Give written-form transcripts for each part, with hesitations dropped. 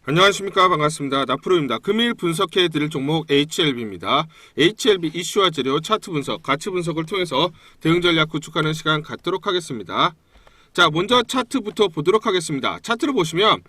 안녕하십니까. 반갑습니다. 나프로입니다. 금일 분석해드릴 종목 HLB입니다. HLB 이슈와 재료, 차트 분석, 가치 분석을 통해서 대응 전략 구축하는 시간 갖도록 하겠습니다. 자, 먼저 차트부터 보도록 하겠습니다. 차트를 보시면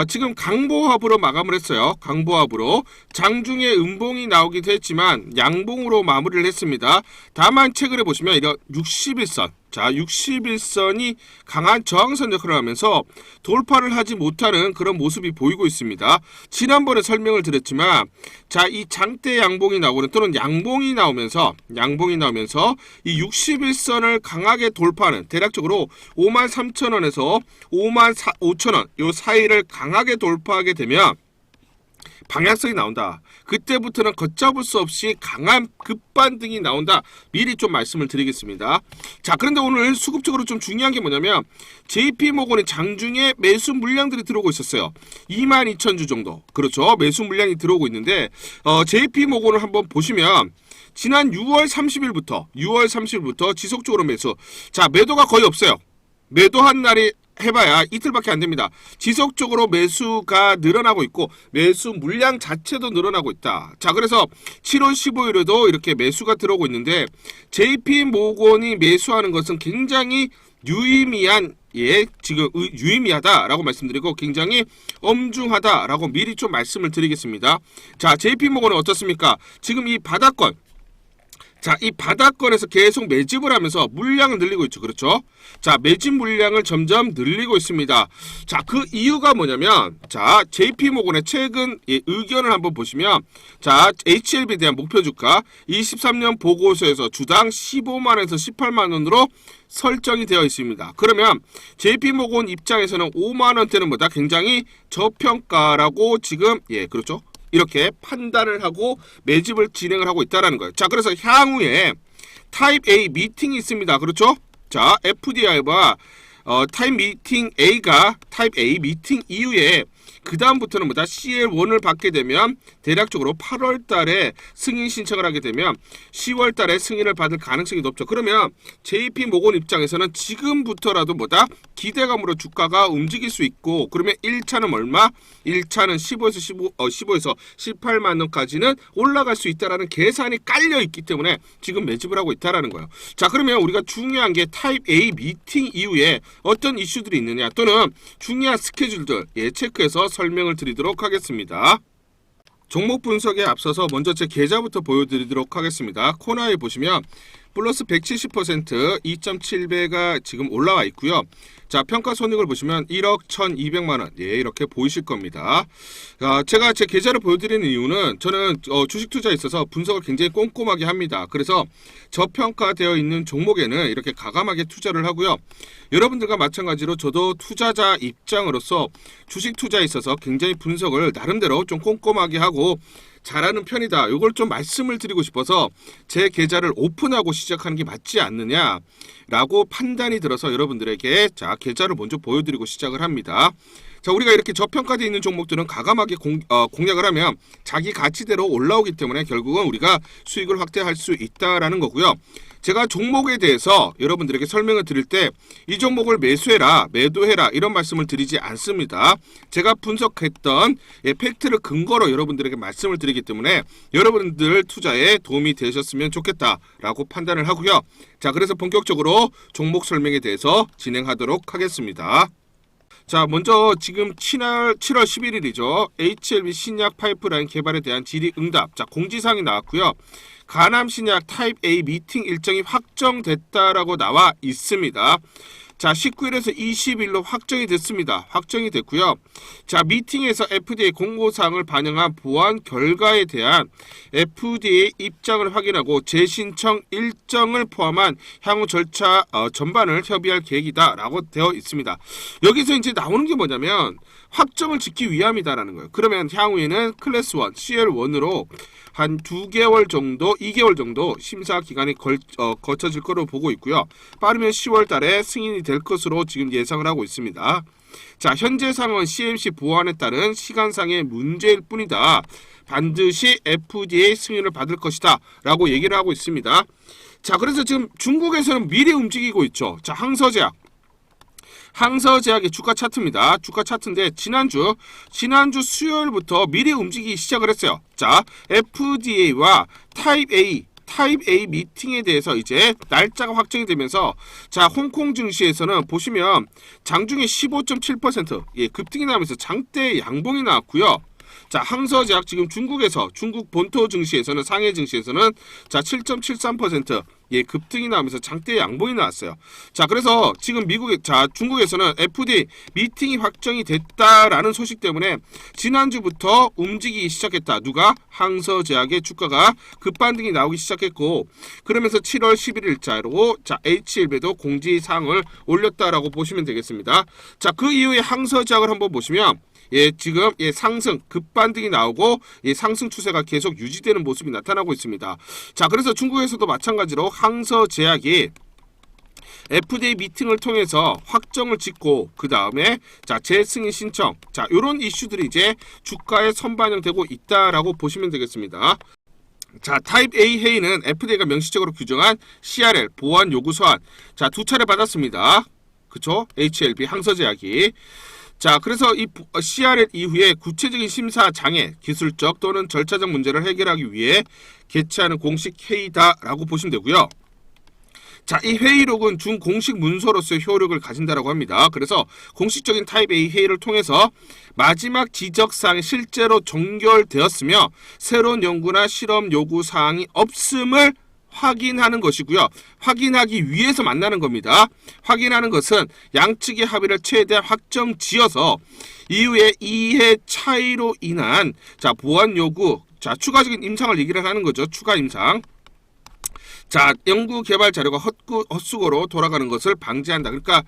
지금 강보합으로 마감을 했어요. 강보합으로 장중에 음봉이 나오기도 했지만 양봉으로 마무리를 했습니다. 다만 최근에 보시면 이런 61선, 자 61선이 강한 저항선 역할을 하면서 돌파를 하지 못하는 그런 모습이 보이고 있습니다. 지난번에 설명을 드렸지만 자 이 장대 양봉이 나오는 또는 양봉이 나오면서 이 61선을 강하게 돌파하는 대략적으로 53,000원에서 55,000원 요 사이를 강하게 돌파하게 되면 방향성이 나온다. 그때부터는 걷잡을 수 없이 강한 급반등이 나온다. 미리 좀 말씀을 드리겠습니다. 자, 그런데 오늘 수급적으로 좀 중요한 게 뭐냐면 JP모건의 장중에 매수 물량들이 들어오고 있었어요. 22,000주 정도. 그렇죠. 매수 물량이 들어오고 있는데 JP모건을 한번 보시면 지난 6월 30일부터 지속적으로 매수. 자, 매도가 거의 없어요. 매도한 날이 해봐야 이틀밖에 안 됩니다. 지속적으로 매수가 늘어나고 있고 매수 물량 자체도 늘어나고 있다. 자, 그래서 7월 15일에도 이렇게 매수가 들어오고 있는데 JP모건이 매수하는 것은 굉장히 유의미한 지금 유의미하다라고 말씀드리고 굉장히 엄중하다라고 미리 좀 말씀을 드리겠습니다. 자, JP모건은 어떻습니까? 지금 이 바닥권 자, 이 바닥권에서 계속 매집을 하면서 물량을 늘리고 있죠. 그렇죠? 자, 매집 물량을 점점 늘리고 있습니다. 자, 그 이유가 뭐냐면, 자, JP모건의 최근 의견을 한번 보시면, 자, HLB에 대한 목표 주가 23년 보고서에서 주당 15만원에서 18만원으로 설정이 되어 있습니다. 그러면 JP모건 입장에서는 5만원대는 뭐다? 굉장히 저평가라고 지금, 그렇죠? 이렇게 판단을 하고 매집을 진행을 하고 있다는 거예요. 자, 그래서 향후에 타입 A 미팅이 있습니다. 그렇죠? 자, FDI와 타입 미팅 A가 타입 A 미팅 이후에 그 다음부터는 뭐다? CL1을 받게 되면 대략적으로 8월 달에 승인 신청을 하게 되면 10월 달에 승인을 받을 가능성이 높죠. 그러면 JP모건 입장에서는 지금부터라도 뭐다? 기대감으로 주가가 움직일 수 있고 그러면 1차는 얼마? 1차는 15에서 18만 원까지는 올라갈 수 있다라는 계산이 깔려 있기 때문에 지금 매집을 하고 있다라는 거예요. 자, 그러면 우리가 중요한 게 타입 A 미팅 이후에 어떤 이슈들이 있느냐 또는 중요한 스케줄들 체크해서 설명을 드리도록 하겠습니다. 종목 분석에 앞서서 먼저 제 계좌부터 보여드리도록 하겠습니다. 코너에 보시면 플러스 170% 2.7배가 지금 올라와 있고요. 자, 평가 손익을 보시면 1억 1,200만원 이렇게 보이실 겁니다. 제가 제 계좌를 보여드리는 이유는 저는 주식 투자에 있어서 분석을 굉장히 꼼꼼하게 합니다. 그래서 저평가되어 있는 종목에는 이렇게 가감하게 투자를 하고요. 여러분들과 마찬가지로 저도 투자자 입장으로서 주식 투자에 있어서 굉장히 분석을 나름대로 좀 꼼꼼하게 하고 잘하는 편이다. 이걸 좀 말씀을 드리고 싶어서 제 계좌를 오픈하고 시작하는 게 맞지 않느냐라고 판단이 들어서 여러분들에게 자 계좌를 먼저 보여드리고 시작을 합니다. 자, 우리가 이렇게 저평가되어 있는 종목들은 가감하게 공략을 하면 자기 가치대로 올라오기 때문에 결국은 우리가 수익을 확대할 수 있다라는 거고요. 제가 종목에 대해서 여러분들에게 설명을 드릴 때 이 종목을 매수해라, 매도해라 이런 말씀을 드리지 않습니다. 제가 분석했던 팩트를 근거로 여러분들에게 말씀을 드리기 때문에 여러분들 투자에 도움이 되셨으면 좋겠다라고 판단을 하고요. 자, 그래서 본격적으로 종목 설명에 대해서 진행하도록 하겠습니다. 자, 먼저 지금 7월 11일이죠. HLB 신약 파이프라인 개발에 대한 질의응답. 자, 공지사항이 나왔고요. 가남 신약 타입 A 미팅 일정이 확정됐다라고 나와 있습니다. 자, 19일에서 20일로 확정이 됐습니다. 확정이 됐고요. 자, 미팅에서 FDA 공고사항을 반영한 보완 결과에 대한 FDA 입장을 확인하고 재신청 일정을 포함한 향후 절차 전반을 협의할 계획이다라고 되어 있습니다. 여기서 이제 나오는 게 뭐냐면 확정을 짓기 위함이다라는 거예요. 그러면 향후에는 클래스 1, CL1으로 한 2개월 정도, 2개월 정도 심사 기간이 거쳐질 거로 보고 있고요. 빠르면 10월 달에 승인이 될 것으로 지금 예상을 하고 있습니다. 자, 현재 상황은 CMC 보완에 따른 시간상의 문제일 뿐이다. 반드시 FDA 승인을 받을 것이다. 라고 얘기를 하고 있습니다. 자, 그래서 지금 중국에서는 미리 움직이고 있죠. 자, 항서제약. 항서제약의 주가 차트입니다. 주가 차트인데 지난주 수요일부터 미리 움직이기 시작을 했어요. 자, FDA와 타입 A 미팅에 대해서 이제 날짜가 확정이 되면서 자, 홍콩 증시에서는 보시면 장중에 15.7% 급등이 나면서 장대 양봉이 나왔고요. 자, 항서제약 지금 중국 본토 증시에서는 상해 증시에서는 자 7.73% 급등이 나오면서 장대 양봉이 나왔어요. 자, 그래서 지금 중국에서는 FDA 미팅이 확정이 됐다라는 소식 때문에 지난주부터 움직이기 시작했다. 누가? 항서제약의 주가가 급반등이 나오기 시작했고, 그러면서 7월 11일자로 자 HLB도 공지사항을 올렸다라고 보시면 되겠습니다. 자, 그 이후에 항서제약을 한번 보시면 지금 상승 급반등이 나오고 상승 추세가 계속 유지되는 모습이 나타나고 있습니다. 자, 그래서 중국에서도 마찬가지로 항서제약이 FDA 미팅을 통해서 확정을 짓고 그 다음에 자 재승인 신청 자 이런 이슈들이 이제 주가에 선반영되고 있다라고 보시면 되겠습니다. 자, 타입 A 회의는 FDA가 명시적으로 규정한 CRL 보안 요구 서한 자 2차례 받았습니다. 그쵸? HLB 항서제약이 자, 그래서 이 CRL 이후에 구체적인 심사 장애, 기술적 또는 절차적 문제를 해결하기 위해 개최하는 공식 회의다라고 보시면 되고요. 자, 이 회의록은 준공식 문서로서의 효력을 가진다라고 합니다. 그래서 공식적인 타입 A 회의를 통해서 마지막 지적사항이 실제로 종결되었으며 새로운 연구나 실험 요구 사항이 없음을 확인하는 것이고요. 확인하기 위해서 만나는 겁니다. 확인하는 것은 양측의 합의를 최대한 확정지어서 이후에 이해 차이로 인한 자 보완 요구, 자 추가적인 임상을 얘기를 하는 거죠. 추가 임상. 자, 연구 개발 자료가 헛수고로 돌아가는 것을 방지한다. 그러니까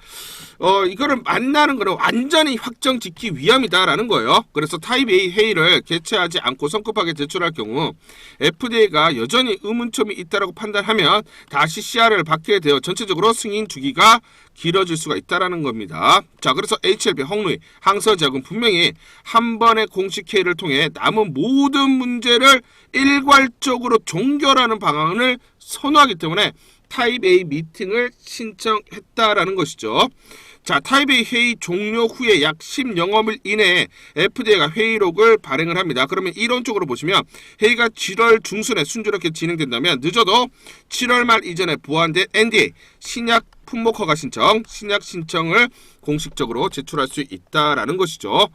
이거를 만나는 거는 완전히 확정 짓기 위함이다라는 거예요. 그래서 타입 A 회의를 개최하지 않고 성급하게 제출할 경우 FDA가 여전히 의문점이 있다라고 판단하면 다시 CR을 받게 되어 전체적으로 승인 주기가 길어질 수가 있다라는 겁니다. 자, 그래서 HLB 홍루이 항서제약은 분명히 한 번의 공식 회의를 통해 남은 모든 문제를 일괄적으로 종결하는 방안을 선호하기 때문에 타입 A 미팅을 신청했다라는 것이죠. 자, 타입 A 회의 종료 후에 약 10영업일 이내에 FDA가 회의록을 발행을 합니다. 그러면 이론적으로 보시면 회의가 7월 중순에 순조롭게 진행된다면 늦어도 7월 말 이전에 보완된 NDA 신약 품목 허가 신청, 신약 신청을 공식적으로 제출할 수 있다라는 것이죠.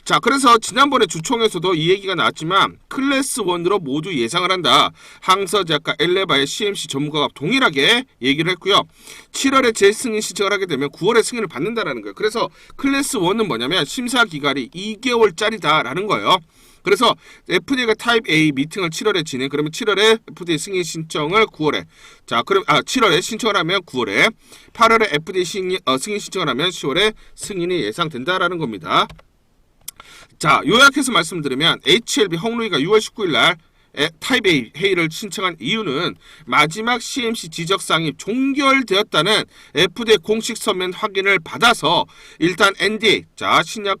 자, 그래서 지난번에 주총에서도 이 얘기가 나왔지만 클래스 1으로 모두 예상을 한다. 항서제약과 엘레바의 CMC 전문가가 동일하게 얘기를 했고요. 7월에 재승인 신청을 하게 되면 9월에 승인을 받는다라는 거예요. 그래서 클래스 1은 뭐냐면 심사 기간이 2개월짜리다라는 거예요. 그래서 FDA가 타입 A 미팅을 7월에 진행. 그러면 7월에 FDA 승인 신청을 9월에. 자, 그럼 7월에 신청을 하면 9월에, 8월에 FDA 승인 신청을 하면 10월에 승인이 예상된다라는 겁니다. 자, 요약해서 말씀드리면 HLB 홍루이가 6월 19일 날 타입 A 회의를 신청한 이유는 마지막 CMC 지적사항이 종결되었다는 FDA 공식 서면 확인을 받아서 일단 NDA 자 신약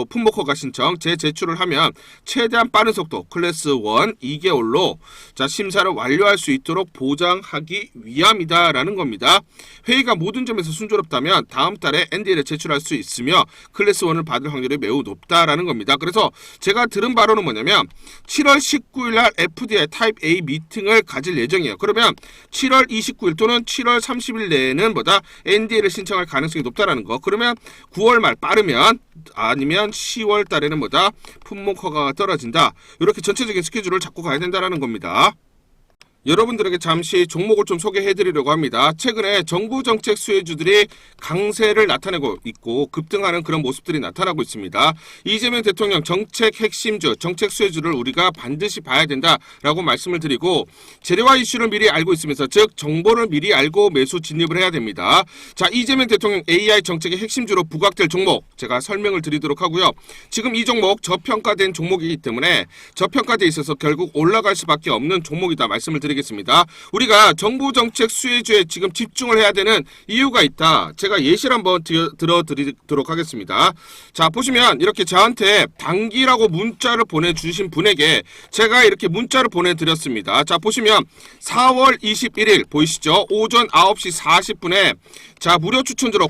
품목 허가 신청 재제출을 하면 최대한 빠른 속도 클래스 1 2개월로 자 심사를 완료할 수 있도록 보장하기 위함이다라는 겁니다. 회의가 모든 점에서 순조롭다면 다음 달에 NDA를 제출할 수 있으며 클래스 1을 받을 확률이 매우 높다라는 겁니다. 그래서 제가 들은 바로는 뭐냐면 7월 19일 날 FDA 타입 A 미팅을 가질 예정이에요. 그러면 7월 29일 또는 7월 30일 내에는 NDA를 신청할 가능성이 높다라는 거. 그러면 9월 말 빠르면 아니면 10월 달에는 품목 허가가 떨어진다. 이렇게 전체적인 스케줄을 잡고 가야 된다라는 겁니다. 여러분들에게 잠시 종목을 좀 소개해드리려고 합니다. 최근에 정부 정책 수혜주들이 강세를 나타내고 있고 급등하는 그런 모습들이 나타나고 있습니다. 이재명 대통령 정책 핵심주, 정책 수혜주를 우리가 반드시 봐야 된다라고 말씀을 드리고 재료와 이슈를 미리 알고 있으면서 즉 정보를 미리 알고 매수 진입을 해야 됩니다. 자, 이재명 대통령 AI 정책의 핵심주로 부각될 종목 제가 설명을 드리도록 하고요. 지금 이 종목 저평가된 종목이기 때문에 저평가돼 있어서 결국 올라갈 수밖에 없는 종목이다 말씀을 드리겠습니다. 우리가 정부 정책 수혜주에 지금 집중을 해야 되는 이유가 있다. 제가 예시를 한번 들어드리도록 하겠습니다. 자, 보시면 이렇게 저한테 단기라고 문자를 보내주신 분에게 제가 이렇게 문자를 보내드렸습니다. 자, 보시면 4월 21일 보이시죠? 오전 9시 40분에 자 무료 추천주로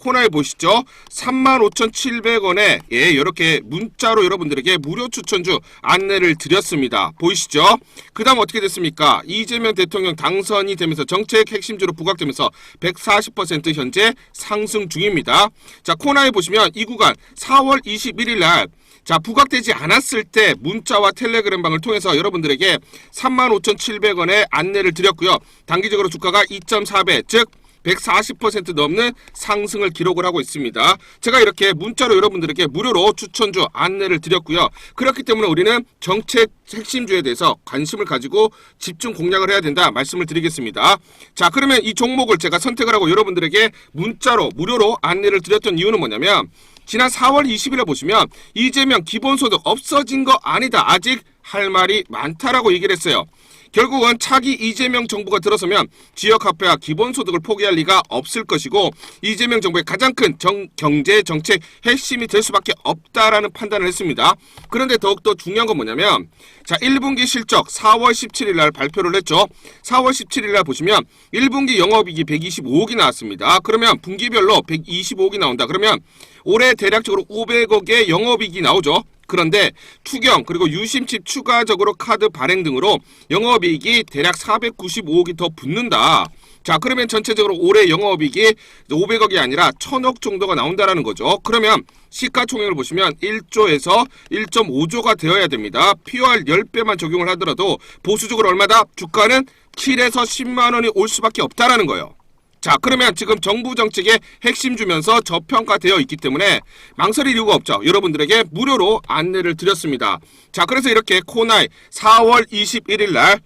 코나이 보시죠. 35,700원에 예, 이렇게 문자로 여러분들에게 무료 추천주 안내를 드렸습니다. 보이시죠? 그 다음 어떻게 됐습니까? 이재명 대통령 당선이 되면서 정책 핵심주로 부각되면서 140% 현재 상승 중입니다. 자, 코나이 보시면 이 구간 4월 21일 날 자, 부각되지 않았을 때 문자와 텔레그램방을 통해서 여러분들에게 35,700원에 안내를 드렸고요. 단기적으로 주가가 2.4배, 즉 140% 넘는 상승을 기록을 하고 있습니다. 제가 이렇게 문자로 여러분들에게 무료로 추천주 안내를 드렸고요. 그렇기 때문에 우리는 정책 핵심주에 대해서 관심을 가지고 집중 공략을 해야 된다 말씀을 드리겠습니다. 자, 그러면 이 종목을 제가 선택을 하고 여러분들에게 문자로 무료로 안내를 드렸던 이유는 뭐냐면 지난 4월 20일에 보시면 이재명 기본소득 없어진 거 아니다. 아직 할 말이 많다라고 얘기를 했어요. 결국은 차기 이재명 정부가 들어서면 지역화폐와 기본소득을 포기할 리가 없을 것이고 이재명 정부의 가장 큰 경제 정책 핵심이 될 수밖에 없다라는 판단을 했습니다. 그런데 더욱더 중요한 건 뭐냐면 자, 1분기 실적 4월 17일 날 발표를 했죠. 4월 17일 날 보시면 1분기 영업이익이 125억이 나왔습니다. 그러면 분기별로 125억이 나온다. 그러면 올해 대략적으로 500억의 영업이익이 나오죠. 그런데 투경 그리고 유심칩 추가적으로 카드 발행 등으로 영업이익이 대략 495억이 더 붙는다. 자, 그러면 전체적으로 올해 영업이익이 500억이 아니라 1000억 정도가 나온다라는 거죠. 그러면 시가총액을 보시면 1조에서 1.5조가 되어야 됩니다. POR 10배만 적용을 하더라도 보수적으로 얼마다? 주가는 7에서 10만 원이 올 수밖에 없다라는 거예요. 자, 그러면 지금 정부 정책의 핵심 주면서 저평가되어 있기 때문에 망설일 이유가 없죠. 여러분들에게 무료로 안내를 드렸습니다. 자, 그래서 이렇게 코나이 4월 21일 날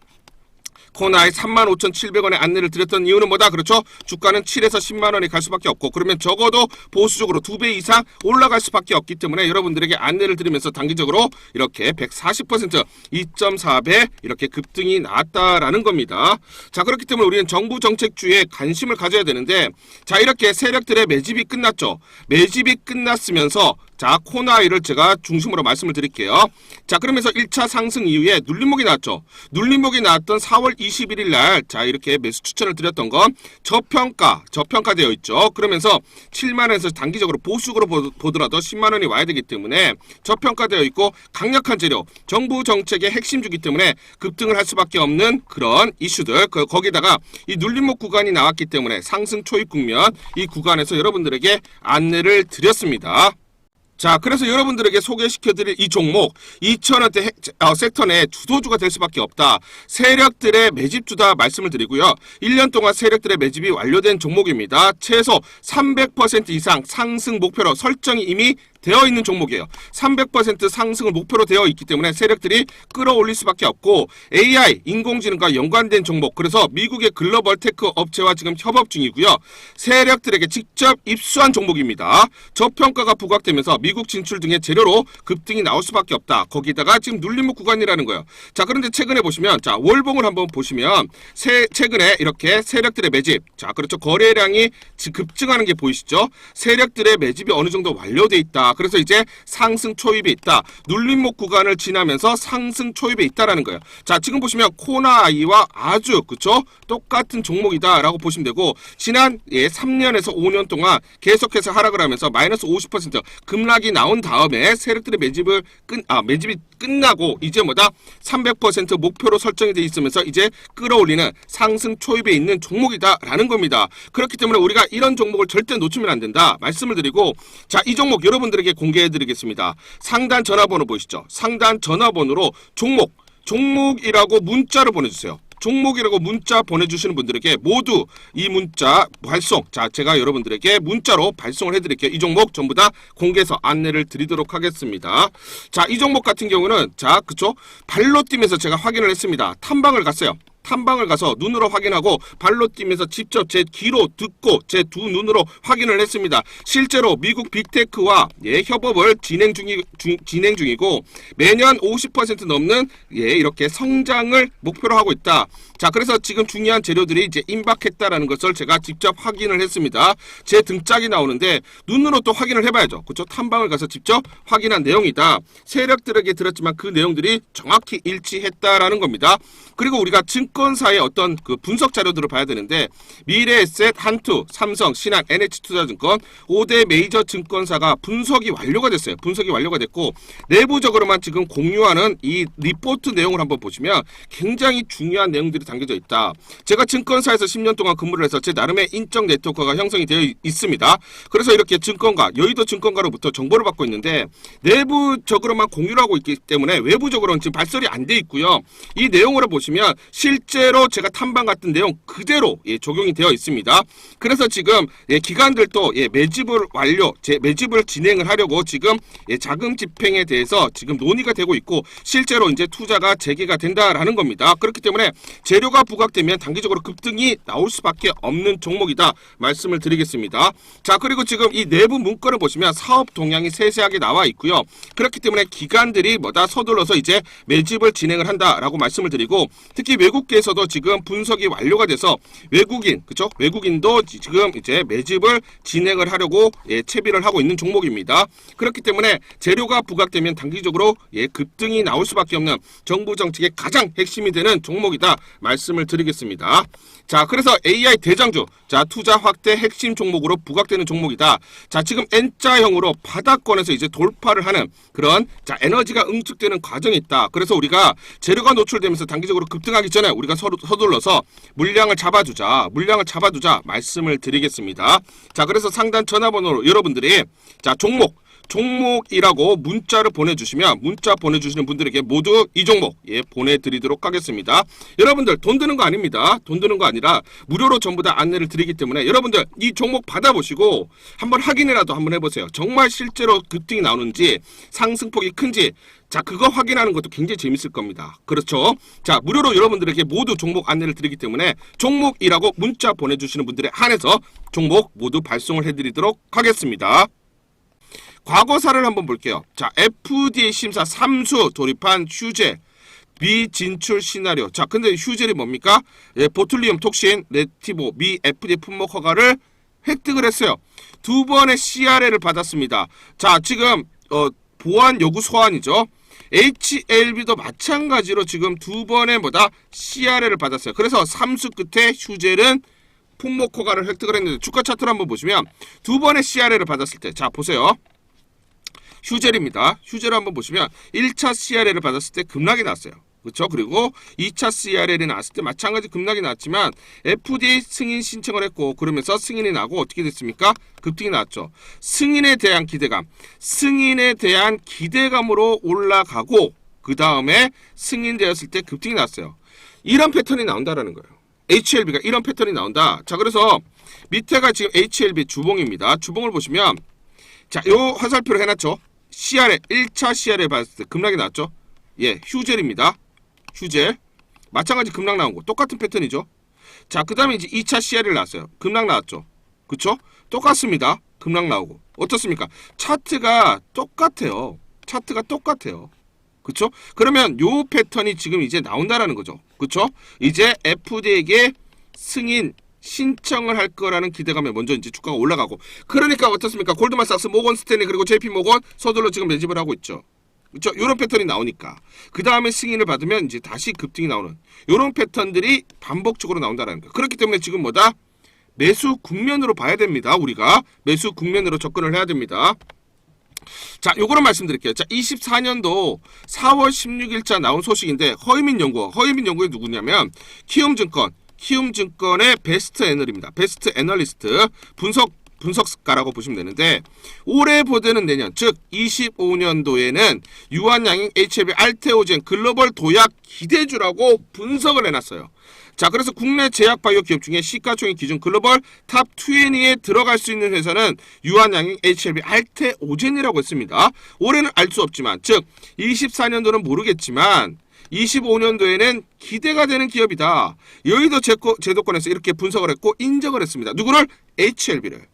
코나이 35,700원에 안내를 드렸던 이유는 뭐다? 그렇죠? 주가는 7에서 10만 원이 갈 수밖에 없고 그러면 적어도 보수적으로 2배 이상 올라갈 수밖에 없기 때문에 여러분들에게 안내를 드리면서 단기적으로 이렇게 140% 2.4배 이렇게 급등이 나왔다라는 겁니다. 자, 그렇기 때문에 우리는 정부 정책주에 관심을 가져야 되는데 자, 이렇게 세력들의 매집이 끝났죠. 매집이 끝났으면서 자, 코나이를 제가 중심으로 말씀을 드릴게요. 자, 그러면서 1차 상승 이후에 눌림목이 나왔죠. 눌림목이 나왔던 4월 21일 날, 자, 이렇게 매수 추천을 드렸던 건 저평가되어 있죠. 그러면서 7만원에서 단기적으로 보수적으로 보더라도 10만원이 와야 되기 때문에 저평가되어 있고 강력한 재료, 정부 정책의 핵심주기 때문에 급등을 할 수밖에 없는 그런 이슈들, 거기다가 이 눌림목 구간이 나왔기 때문에 상승 초입 국면, 이 구간에서 여러분들에게 안내를 드렸습니다. 자, 그래서 여러분들에게 소개시켜드릴 이 종목 2,000원대 섹터 내 주도주가 될 수밖에 없다. 세력들의 매집주다 말씀을 드리고요. 1년 동안 세력들의 매집이 완료된 종목입니다. 최소 300% 이상 상승 목표로 설정이 이미 되어 있는 종목이에요. 300% 상승을 목표로 되어 있기 때문에 세력들이 끌어올릴 수밖에 없고 AI, 인공지능과 연관된 종목, 그래서 미국의 글로벌 테크 업체와 지금 협업 중이고요. 세력들에게 직접 입수한 종목입니다. 저평가가 부각되면서 미국 진출 등의 재료로 급등이 나올 수밖에 없다. 거기다가 지금 눌림목 구간이라는 거예요. 자, 그런데 최근에 보시면 자, 월봉을 한번 보시면 최근에 이렇게 세력들의 매집, 자, 그렇죠. 거래량이 급증하는 게 보이시죠? 세력들의 매집이 어느 정도 완료돼 있다. 그래서 이제 상승 초입에 있다. 눌림목 구간을 지나면서 상승 초입에 있다라는 거예요. 자, 지금 보시면 코나이와 아주 그쵸? 똑같은 종목이다라고 보시면 되고 지난 3년에서 5년 동안 계속해서 하락을 하면서 마이너스 50% 급락이 나온 다음에 세력들의 매집이 끝나고 이제 뭐다? 300% 목표로 설정이 돼 있으면서 이제 끌어올리는 상승 초입에 있는 종목이다라는 겁니다. 그렇기 때문에 우리가 이런 종목을 절대 놓치면 안 된다 말씀을 드리고 자, 이 종목 여러분들에게 공개해 드리겠습니다. 상단 전화번호 보이시죠? 상단 전화번호로 종목이라고 문자를 보내주세요. 종목이라고 문자 보내주시는 분들에게 모두 이 문자 발송, 자, 제가 여러분들에게 문자로 발송을 해드릴게요. 이 종목 전부 다 공개해서 안내를 드리도록 하겠습니다. 자, 이 종목 같은 경우는 자, 그쵸? 발로 뛰면서 제가 확인을 했습니다. 탐방을 갔어요. 탐방을 가서 눈으로 확인하고 발로 뛰면서 직접 제 귀로 듣고 제 두 눈으로 확인을 했습니다. 실제로 미국 빅테크와 협업을 진행 중이고 매년 50% 넘는 이렇게 성장을 목표로 하고 있다. 자, 그래서 지금 중요한 재료들이 이제 임박했다라는 것을 제가 직접 확인을 했습니다. 제 등짝이 나오는데 눈으로 또 확인을 해봐야죠. 그렇죠? 탐방을 가서 직접 확인한 내용이다. 세력들에게 들었지만 그 내용들이 정확히 일치했다라는 겁니다. 그리고 우리가 증권 증권사의 어떤 그 분석 자료들을 봐야 되는데 미래에셋, 한투, 삼성, 신한, NH투자증권 5대 메이저 증권사가 분석이 완료가 됐어요. 분석이 완료가 됐고 내부적으로만 지금 공유하는 이 리포트 내용을 한번 보시면 굉장히 중요한 내용들이 담겨져 있다. 제가 증권사에서 10년 동안 근무를 해서 제 나름의 인적 네트워크가 형성이 되어 있습니다. 그래서 이렇게 증권가, 여의도 증권가로부터 정보를 받고 있는데 내부적으로만 공유를 하고 있기 때문에 외부적으로는 지금 발설이 안 돼 있고요. 이 내용으로 보시면 실제로 제가 탐방 같은 내용 그대로 적용이 되어 있습니다. 그래서 지금 기관들도 매집을 매집을 진행을 하려고 지금 자금 집행에 대해서 지금 논의가 되고 있고 실제로 이제 투자가 재개가 된다라는 겁니다. 그렇기 때문에 재료가 부각되면 단기적으로 급등이 나올 수밖에 없는 종목이다 말씀을 드리겠습니다. 자, 그리고 지금 이 내부 문건을 보시면 사업 동향이 세세하게 나와 있고요. 그렇기 때문에 기관들이 서둘러서 이제 매집을 진행을 한다라고 말씀을 드리고 특히 외국계에서도 지금 분석이 완료가 돼서 외국인도 지금 이제 매집을 진행을 하려고 채비를 하고 있는 종목입니다. 그렇기 때문에 재료가 부각되면 단기적으로 급등이 나올 수밖에 없는 정부 정책의 가장 핵심이 되는 종목이다 말씀을 드리겠습니다. 자, 그래서 AI 대장주, 자, 투자 확대 핵심 종목으로 부각되는 종목이다. 자, 지금 N자형으로 바닥권에서 이제 돌파를 하는 그런 에너지가 응축되는 과정이 있다. 그래서 우리가 재료가 노출되면서 단기적으로 급등하기 전에 우리가 서둘러서 물량을 잡아두자 말씀을 드리겠습니다. 자, 그래서 상단 전화번호로 여러분들이 종목이라고 문자를 보내주시면 문자 보내주시는 분들에게 모두 이 종목 보내드리도록 하겠습니다. 여러분들 돈 드는 거 아닙니다. 돈 드는 거 아니라 무료로 전부 다 안내를 드리기 때문에 여러분들 이 종목 받아보시고 한번 확인이라도 한번 해보세요. 정말 실제로 급등이 나오는지 상승폭이 큰지 자, 그거 확인하는 것도 굉장히 재밌을 겁니다. 그렇죠? 자, 무료로 여러분들에게 모두 종목 안내를 드리기 때문에 종목이라고 문자 보내주시는 분들에 한해서 종목 모두 발송을 해드리도록 하겠습니다. 과거사를 한번 볼게요. 자, FDA 심사 3수 돌입한 휴젤 미 진출 시나리오. 자, 근데 휴젤이 뭡니까? 보툴리움 톡신 레티보 미 FDA 품목 허가를 획득을 했어요. 2번의 CRL을 받았습니다. 자, 지금 보안 요구 소환이죠. HLB도 마찬가지로 지금 2번의 CRL을 받았어요. 그래서 3수 끝에 휴젤은 품목 허가를 획득을 했는데 주가 차트를 한번 보시면 2번의 CRL을 받았을 때, 자, 보세요. 휴젤입니다. 휴젤을 한번 보시면 1차 CRL을 받았을 때 급락이 났어요. 그렇죠? 그리고 2차 CRL이 나왔을 때 마찬가지 급락이 났지만 FDA 승인 신청을 했고 그러면서 승인이 나고 어떻게 됐습니까? 급등이 나왔죠. 승인에 대한 기대감으로 올라가고 그 다음에 승인되었을 때 급등이 났어요. 이런 패턴이 나온다라는 거예요. HLB가 이런 패턴이 나온다. 자, 그래서 밑에가 지금 HLB 주봉입니다. 주봉을 보시면 자, 요 화살표를 해놨죠. CRL 1차 CRL 봤을 때 급락이 나왔죠. 휴젤입니다. 휴젤 마찬가지 급락 나온 거 똑같은 패턴이죠. 자, 그 다음에 이제 2차 CRL 나왔어요. 급락 나왔죠. 그쵸? 똑같습니다. 급락 나오고 어떻습니까? 차트가 똑같아요. 그쵸? 그러면 요 패턴이 지금 이제 나온다라는 거죠. 그쵸? 이제 FDA에게 승인 신청을 할 거라는 기대감에 먼저 이제 주가가 올라가고 그러니까 어떻습니까? 골드만삭스, 모건 스탠리 그리고 JP 모건 서둘러 지금 매집을 하고 있죠. 그렇죠? 이런 패턴이 나오니까 그 다음에 승인을 받으면 이제 다시 급등이 나오는 이런 패턴들이 반복적으로 나온다는 거예요. 그렇기 때문에 지금 매수 국면으로 봐야 됩니다. 우리가 매수 국면으로 접근을 해야 됩니다. 자, 요거는 말씀드릴게요. 자, 24년도 4월 16일자 나온 소식인데 허유민 연구원이 누구냐면 키움증권의 베스트 애널입니다. 베스트 애널리스트 분석가라고 보시면 되는데 올해 보되는 내년 즉 25년도에는 유한양행 HLB 알테오젠 글로벌 도약 기대주라고 분석을 해놨어요. 자, 그래서 국내 제약 바이오 기업 중에 시가총액 기준 글로벌 탑 20에 들어갈 수 있는 회사는 유한양행 HLB 알테오젠이라고 했습니다. 올해는 알 수 없지만 즉 24년도는 모르겠지만 25년도에는 기대가 되는 기업이다. 여의도 제도권에서 이렇게 분석을 했고 인정을 했습니다. 누구를? HLB를.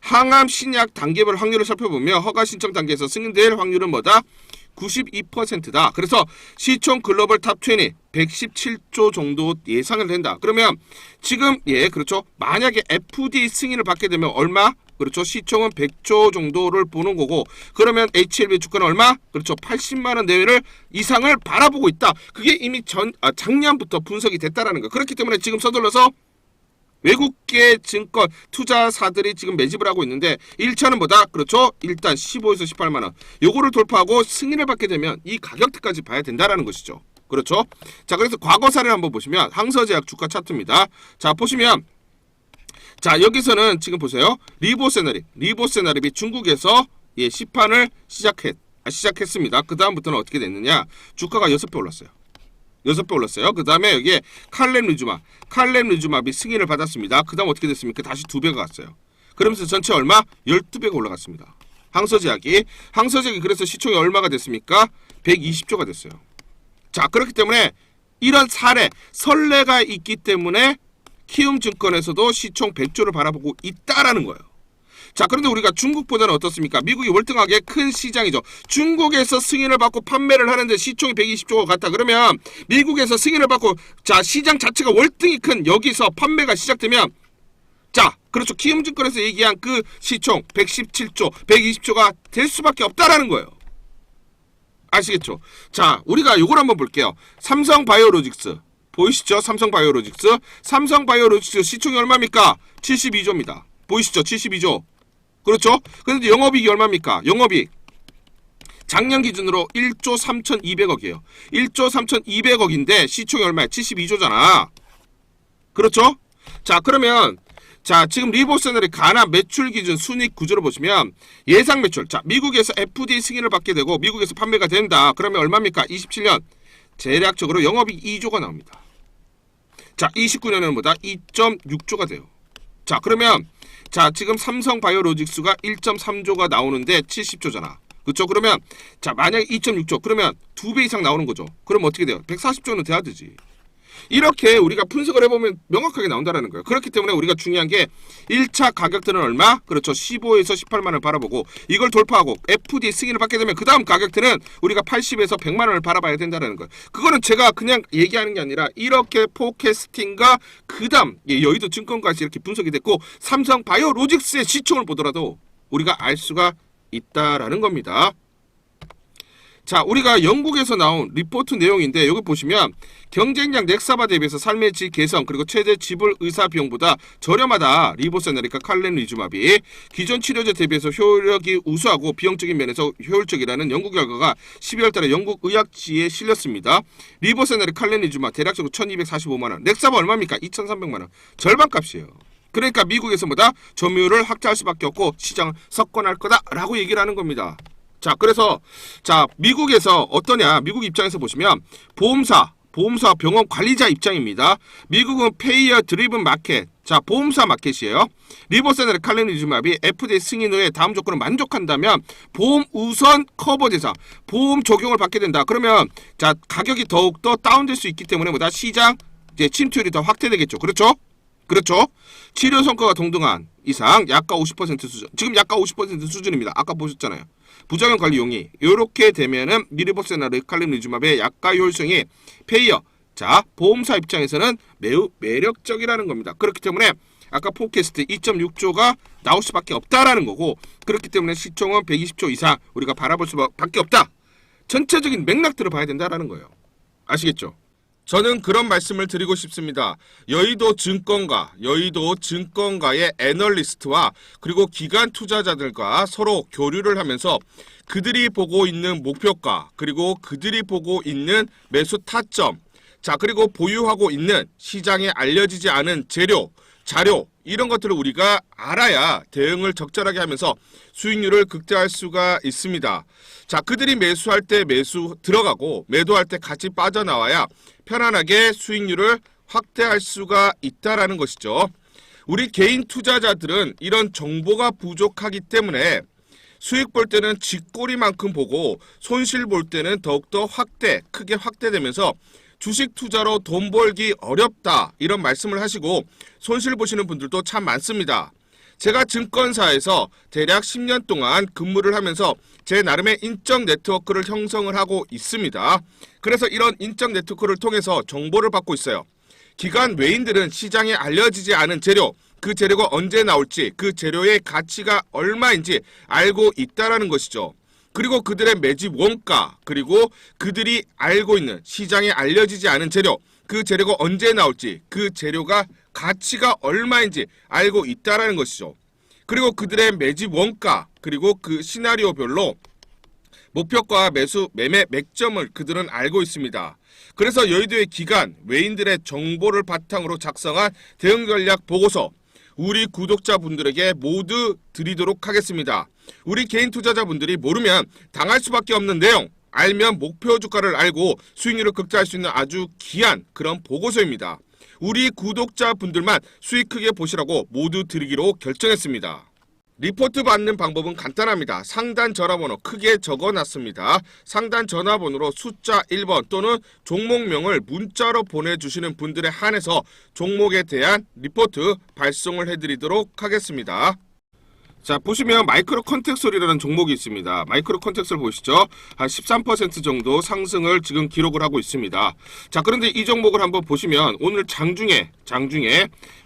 항암 신약 단계별 확률을 살펴보면 허가 신청 단계에서 승인될 확률은 92%다. 그래서 시총 글로벌 탑 20 117조 정도 예상을 된다. 그러면 지금 그렇죠. 만약에 FDA 승인을 받게 되면 얼마? 그렇죠. 시총은 100조 정도를 보는 거고, 그러면 HLB 주가는 얼마? 그렇죠. 80만 원 내외를 이상을 바라보고 있다. 그게 이미 작년부터 분석이 됐다라는 거. 그렇기 때문에 지금 서둘러서 외국계 증권 투자사들이 지금 매집을 하고 있는데 1차는 뭐다? 그렇죠. 일단 15에서 18만 원. 요거를 돌파하고 승인을 받게 되면 이 가격대까지 봐야 된다라는 것이죠. 그렇죠. 자, 그래서 과거 사례를 한번 보시면 항서제약 주가 차트입니다. 자, 보시면 자, 여기서는 지금 보세요. 리보세나립이 중국에서 시판을 시작했습니다. 그 다음부터는 어떻게 됐느냐? 주가가 6배 올랐어요. 6배 올랐어요. 그 다음에 여기에 칼렘리주맙이 승인을 받았습니다. 그 다음 어떻게 됐습니까? 다시 2배가 갔어요. 그러면서 전체 얼마? 12배가 올라갔습니다. 항서제약이 그래서 시총이 얼마가 됐습니까? 120조가 됐어요. 자, 그렇기 때문에 이런 선례가 있기 때문에 키움증권에서도 시총 100조를 바라보고 있다라는 거예요. 자, 그런데 우리가 중국보다는 어떻습니까? 미국이 월등하게 큰 시장이죠. 중국에서 승인을 받고 판매를 하는데 시총이 120조가 같다. 그러면 미국에서 승인을 받고 자, 시장 자체가 월등히 큰 여기서 판매가 시작되면 자, 그렇죠. 키움증권에서 얘기한 그 시총 117조, 120조가 될 수밖에 없다라는 거예요. 아시겠죠? 자, 우리가 요걸 한번 볼게요. 삼성바이오로직스 보이시죠? 삼성바이오로직스 시총이 얼마입니까? 72조입니다. 보이시죠? 72조. 그렇죠? 그런데 영업이익이 얼마입니까? 영업이익 작년 기준으로 1조 3,200억이에요. 1조 3,200억인데 시총이 얼마야? 72조잖아. 그렇죠? 자, 그러면 자, 지금 리보세널의 가나 매출 기준 순이익 구조를 보시면 예상 매출. 자, 미국에서 FDA 승인을 받게 되고 미국에서 판매가 된다. 그러면 얼마입니까? 27년 대략적으로 영업이익 2조가 나옵니다. 자, 29년에는 뭐다? 2.6조가 돼요. 자, 그러면 자, 지금 삼성바이오로직스가 1.3조가 나오는데 70조잖아. 그렇죠? 그러면 자, 만약에 2.6조 그러면 2배 이상 나오는 거죠. 그럼 어떻게 돼요? 140조는 돼야 되지. 이렇게 우리가 분석을 해보면 명확하게 나온다는 거예요. 그렇기 때문에 우리가 중요한 게 1차 가격대는 얼마? 그렇죠. 15에서 18만 원을 바라보고 이걸 돌파하고 FDA 승인을 받게 되면 그 다음 가격대는 우리가 80에서 100만 원을 바라봐야 된다는 거예요. 그거는 제가 그냥 얘기하는 게 아니라 이렇게 포캐스팅과 그 다음 여의도 증권가에서 이렇게 분석이 됐고 삼성바이오로직스의 시총을 보더라도 우리가 알 수가 있다라는 겁니다. 자, 우리가 영국에서 나온 리포트 내용인데 여기 보시면 경쟁력 넥사바 대비해서 삶의 질 개선 그리고 최대 지불 의사 비용보다 저렴하다. 리보세나립과 칼렘리주맙이 기존 치료제 대비해서 효력이 우수하고 비용적인 면에서 효율적이라는 연구 결과가 12월 달에 영국 의학지에 실렸습니다. 리보세나립 칼렘리주맙 대략적으로 1,245만 원. 넥사바 얼마입니까? 2,300만 원. 절반값이에요. 그러니까 미국에서 뭐다? 점유율을 확대할 수밖에 없고 시장을 석권할 거다라고 얘기를 하는 겁니다. 자, 그래서 자, 미국에서 어떠냐? 미국 입장에서 보시면 보험사 병원 관리자 입장입니다. 미국은 페이어 드리븐 마켓. 자, 보험사 마켓이에요. 리보세나립 칼렘리주맙이 FDA 승인 후에 다음 조건을 만족한다면 보험 우선 커버 대상, 보험 적용을 받게 된다. 그러면 자, 가격이 더욱더 다운될 수 있기 때문에 뭐다? 시장 침투율이 더 확대되겠죠. 그렇죠? 치료 성과가 동등한 이상 약가 50% 수준. 지금 약가 50% 수준입니다. 아까 보셨잖아요. 부작용 관리 용이 이렇게 되면은 리보세나립 칼렘리주맙의 약가 효율성이 페이어 자, 보험사 입장에서는 매우 매력적이라는 겁니다. 그렇기 때문에 아까 포캐스트 2.6조가 나올 수밖에 없다라는 거고 그렇기 때문에 시총은 120조 이상 우리가 바라볼 수밖에 없다. 전체적인 맥락들을 봐야 된다라는 거예요. 아시겠죠? 저는 그런 말씀을 드리고 싶습니다. 여의도 증권가의 애널리스트와 그리고 기관 투자자들과 서로 교류를 하면서 그들이 보고 있는 목표가 그리고 그들이 보고 있는 매수 타점 자, 그리고 보유하고 있는 시장에 알려지지 않은 재료, 자료 이런 것들을 우리가 알아야 대응을 적절하게 하면서 수익률을 극대화할 수가 있습니다. 자, 그들이 매수할 때 매수 들어가고 매도할 때 같이 빠져나와야 편안하게 수익률을 확대할 수가 있다라는 것이죠. 우리 개인 투자자들은 이런 정보가 부족하기 때문에 수익 볼 때는 쥐꼬리만큼 보고 손실 볼 때는 더욱더 크게 확대되면서 주식 투자로 돈 벌기 어렵다 이런 말씀을 하시고 손실 보시는 분들도 참 많습니다. 제가 증권사에서 대략 10년 동안 근무를 하면서 제 나름의 인적 네트워크를 형성을 하고 있습니다. 그래서 이런 인적 네트워크를 통해서 정보를 받고 있어요. 기관 외인들은 시장에 알려지지 않은 재료, 그 재료가 언제 나올지, 그 재료의 가치가 얼마인지 알고 있다라는 것이죠. 그리고 그들의 매집 원가, 그리고 그들이 알고 있는 시장에 알려지지 않은 재료, 그 재료가 언제 나올지, 그 재료가 가치가 얼마인지 알고 있다라는 것이죠. 그리고 그들의 매집 원가, 그리고 그 시나리오별로 목표가, 매수, 매매, 맥점을 그들은 알고 있습니다. 그래서 여의도의 기관, 외인들의 정보를 바탕으로 작성한 대응 전략 보고서, 우리 구독자분들에게 모두 드리도록 하겠습니다. 우리 개인 투자자분들이 모르면 당할 수밖에 없는 내용, 알면 목표 주가를 알고 수익률을 극대화할 수 있는 아주 귀한 그런 보고서입니다. 우리 구독자분들만 수익 크게 보시라고 모두 드리기로 결정했습니다. 리포트 받는 방법은 간단합니다. 상단 전화번호 크게 적어놨습니다. 상단 전화번호로 숫자 1번 또는 종목명을 문자로 보내주시는 분들에 한해서 종목에 대한 리포트 발송을 해드리도록 하겠습니다. 자, 보시면 마이크로 컨텍솔이라는 종목이 있습니다. 마이크로 컨텍솔 보시죠. 한 13% 정도 상승을 지금 기록을 하고 있습니다. 자, 그런데 이 종목을 한번 보시면 오늘 장중에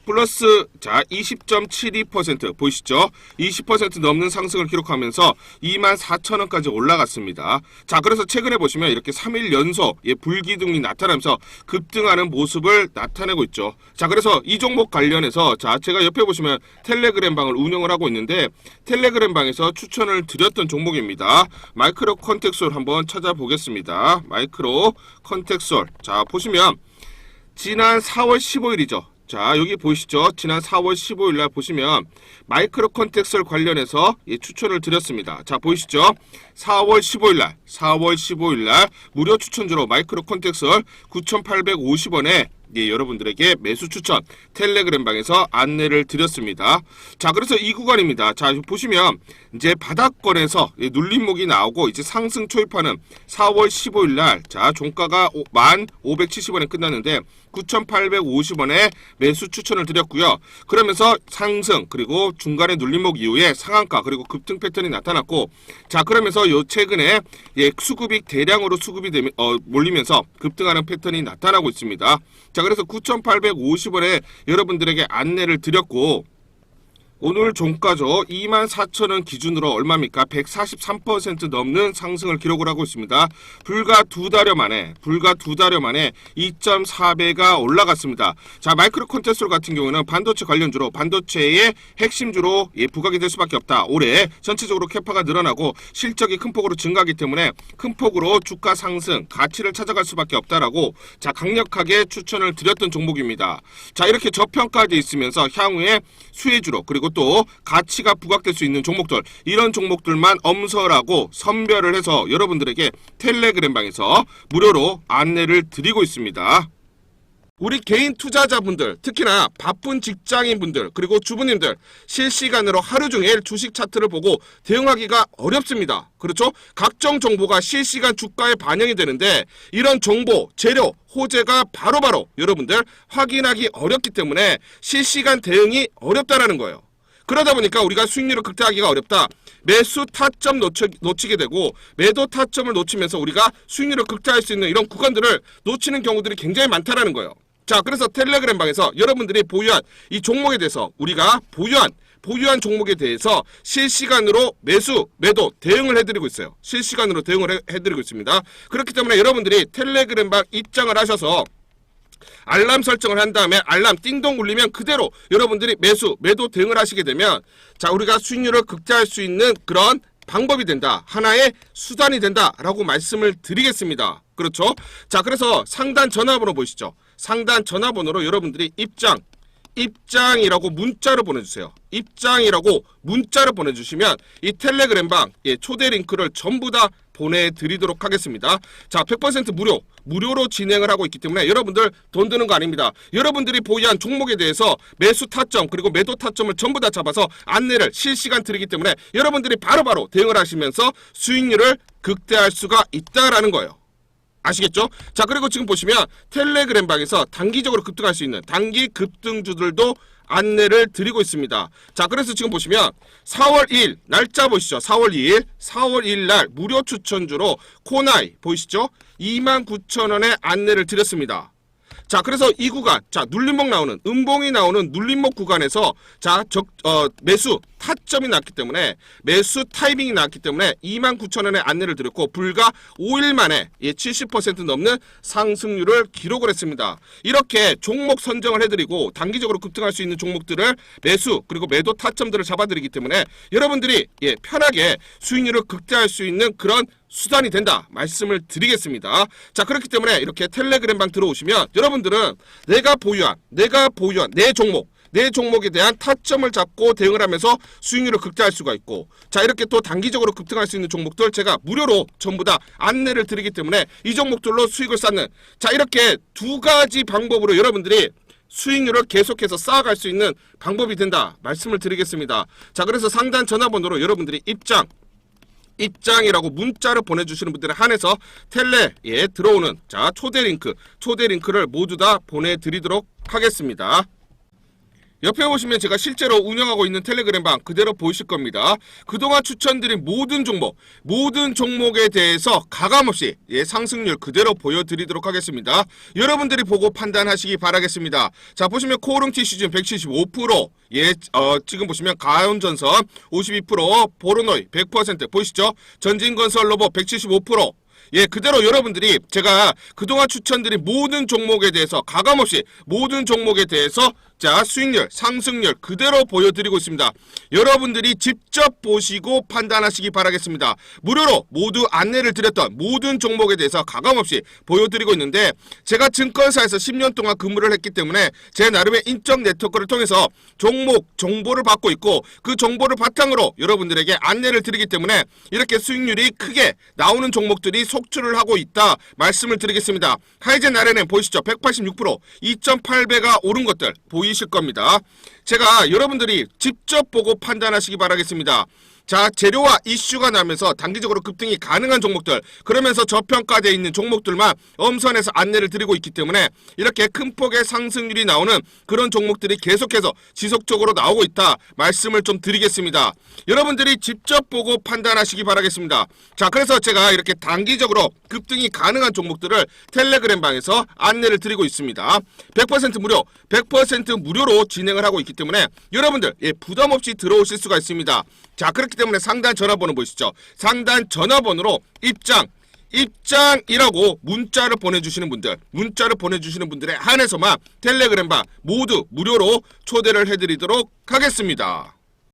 플러스 20.72% 보이시죠? 20% 넘는 상승을 기록하면서 24,000원까지 올라갔습니다. 자, 그래서 최근에 보시면 이렇게 3일 연속 불기둥이 나타나면서 급등하는 모습을 나타내고 있죠. 자, 그래서 이 종목 관련해서 제가 옆에 보시면 텔레그램 방을 운영을 하고 있는데 텔레그램 방에서 추천을 드렸던 종목입니다. 마이크로 컨텍솔 한번 찾아보겠습니다. 마이크로 컨텍솔. 자, 보시면 지난 4월 15일이죠. 자, 여기 보이시죠? 지난 4월 15일 날 보시면 마이크로 컨텍솔 관련해서 추천을 드렸습니다. 자, 보이시죠? 4월 15일 날 무료 추천주로 마이크로 컨텍솔 9,850원에 여러분들에게 매수 추천 텔레그램 방에서 안내를 드렸습니다. 자, 그래서 이 구간입니다. 자, 보시면 이제 바닥권에서 눌림목이 나오고 이제 상승 초입하는 4월 15일 날, 자, 종가가 1,570원에 끝났는데 9,850원에 매수 추천을 드렸고요. 그러면서 상승, 그리고 중간에 눌림목 이후에 상한가, 그리고 급등 패턴이 나타났고, 자, 그러면서 요 최근에 수급이 대량으로 수급이 몰리면서 급등하는 패턴이 나타나고 있습니다. 자, 그래서 9,850원에 여러분들에게 안내를 드렸고, 오늘 종가죠. 24,000원 기준으로 얼마입니까? 143% 넘는 상승을 기록을 하고 있습니다. 불과 두 달여 만에 2.4배가 올라갔습니다. 자, 마이크로 컨텍솔 같은 경우는 반도체 관련주로, 반도체의 핵심주로 부각이 될 수밖에 없다. 올해 전체적으로 캐파가 늘어나고 실적이 큰 폭으로 증가하기 때문에 큰 폭으로 주가 상승, 가치를 찾아갈 수밖에 없다라고 강력하게 추천을 드렸던 종목입니다. 자, 이렇게 저평가되어 있으면서 향후에 수혜주로, 그리고 또 가치가 부각될 수 있는 종목들, 이런 종목들만 엄설하고 선별을 해서 여러분들에게 텔레그램 방에서 무료로 안내를 드리고 있습니다. 우리 개인 투자자분들, 특히나 바쁜 직장인분들, 그리고 주부님들, 실시간으로 하루 종일 주식 차트를 보고 대응하기가 어렵습니다. 그렇죠? 각종 정보가 실시간 주가에 반영이 되는데 이런 정보, 재료, 호재가 바로바로 여러분들 확인하기 어렵기 때문에 실시간 대응이 어렵다라는 거예요. 그러다 보니까 우리가 수익률을 극대화하기가 어렵다. 매수 타점 놓치게 되고 매도 타점을 놓치면서 우리가 수익률을 극대화할 수 있는 이런 구간들을 놓치는 경우들이 굉장히 많다라는 거예요. 자, 그래서 텔레그램 방에서 여러분들이 보유한 이 종목에 대해서 우리가 보유한 종목에 대해서 실시간으로 매수, 매도 대응을 해드리고 있어요. 실시간으로 대응을 해드리고 있습니다. 그렇기 때문에 여러분들이 텔레그램 방 입장을 하셔서 알람 설정을 한 다음에 알람 띵동 울리면 그대로 여러분들이 매수, 매도 대응을 하시게 되면 자, 우리가 수익률을 극대화할 수 있는 그런 방법이 된다. 하나의 수단이 된다라고 말씀을 드리겠습니다. 그렇죠? 자, 그래서 상단 전화번호 보시죠. 상단 전화번호로 여러분들이 입장이라고 문자를 보내주세요. 입장이라고 문자를 보내주시면 이 텔레그램방 초대 링크를 전부 다 보내드리도록 하겠습니다. 자, 100% 무료로 진행을 하고 있기 때문에 여러분들 돈 드는 거 아닙니다. 여러분들이 보유한 종목에 대해서 매수 타점 그리고 매도 타점을 전부 다 잡아서 안내를 실시간 드리기 때문에 여러분들이 바로바로 대응을 하시면서 수익률을 극대화할 수가 있다라는 거예요. 아시겠죠? 자, 그리고 지금 보시면 텔레그램 방에서 단기적으로 급등할 수 있는 단기 급등주들도 안내를 드리고 있습니다. 자, 그래서 지금 보시면 4월 2일 날짜 보시죠. 4월 2일 날 무료 추천주로 코나이 보이시죠? 29,000원에 안내를 드렸습니다. 자, 그래서 이 구간, 자, 눌림목 나오는, 음봉이 나오는 눌림목 구간에서, 자, 매수 타점이 났기 때문에, 매수 타이밍이 났기 때문에 29,000원에 안내를 드렸고, 불과 5일 만에 70% 넘는 상승률을 기록을 했습니다. 이렇게 종목 선정을 해드리고, 단기적으로 급등할 수 있는 종목들을 매수, 그리고 매도 타점들을 잡아드리기 때문에, 여러분들이 편하게 수익률을 극대화할 수 있는 그런 수단이 된다 말씀을 드리겠습니다. 자, 그렇기 때문에 이렇게 텔레그램방 들어오시면 여러분들은 내가 보유한 내 종목에 대한 타점을 잡고 대응을 하면서 수익률을 극대화할 수가 있고, 자, 이렇게 또 단기적으로 급등할 수 있는 종목들 제가 무료로 전부 다 안내를 드리기 때문에 이 종목들로 수익을 쌓는, 자, 이렇게 두 가지 방법으로 여러분들이 수익률을 계속해서 쌓아갈 수 있는 방법이 된다 말씀을 드리겠습니다. 자, 그래서 상단 전화번호로 여러분들이 입장이라고 문자를 보내주시는 분들에 한해서 텔레에 들어오는, 자, 초대 링크를 모두 다 보내드리도록 하겠습니다. 옆에 보시면 제가 실제로 운영하고 있는 텔레그램방 그대로 보이실 겁니다. 그동안 추천드린 모든 종목에 대해서 가감없이 상승률 그대로 보여드리도록 하겠습니다. 여러분들이 보고 판단하시기 바라겠습니다. 자, 보시면 코오롱티 시즌 175%, 지금 보시면 가온전선 52%, 보로노이 100% 보이시죠? 전진건설 로봇 175%, 그대로 여러분들이 제가 그동안 추천드린 모든 종목에 대해서 가감없이 모든 종목에 대해서, 자, 수익률, 상승률 그대로 보여드리고 있습니다. 여러분들이 직접 보시고 판단하시기 바라겠습니다. 무료로 모두 안내를 드렸던 모든 종목에 대해서 가감없이 보여드리고 있는데, 제가 증권사에서 10년 동안 근무를 했기 때문에 제 나름의 인적 네트워크를 통해서 종목 정보를 받고 있고, 그 정보를 바탕으로 여러분들에게 안내를 드리기 때문에 이렇게 수익률이 크게 나오는 종목들이 속출을 하고 있다 말씀을 드리겠습니다. 하이젠 RNM 보이시죠? 186%, 2.8배가 오른 것들 보이실 겁니다. 제가 여러분들이 직접 보고 판단하시기 바라겠습니다. 자, 재료와 이슈가 나면서 단기적으로 급등이 가능한 종목들, 그러면서 저평가되어 있는 종목들만 엄선해서 안내를 드리고 있기 때문에 이렇게 큰 폭의 상승률이 나오는 그런 종목들이 계속해서 지속적으로 나오고 있다 말씀을 좀 드리겠습니다. 여러분들이 직접 보고 판단하시기 바라겠습니다. 자, 그래서 제가 이렇게 단기적으로 급등이 가능한 종목들을 텔레그램방에서 안내를 드리고 있습니다. 100% 무료, 100% 무료로 진행을 하고 있기 때문에 여러분들 부담없이 들어오실 수가 있습니다. 자, 그렇기 때문에 상단 전화번호 보시죠. 상단 전화번호로 입장이라고 문자를 보내주시는 분들에 한해서만 텔레그램방 모두 무료로 초대를 해드리도록 하겠습니다.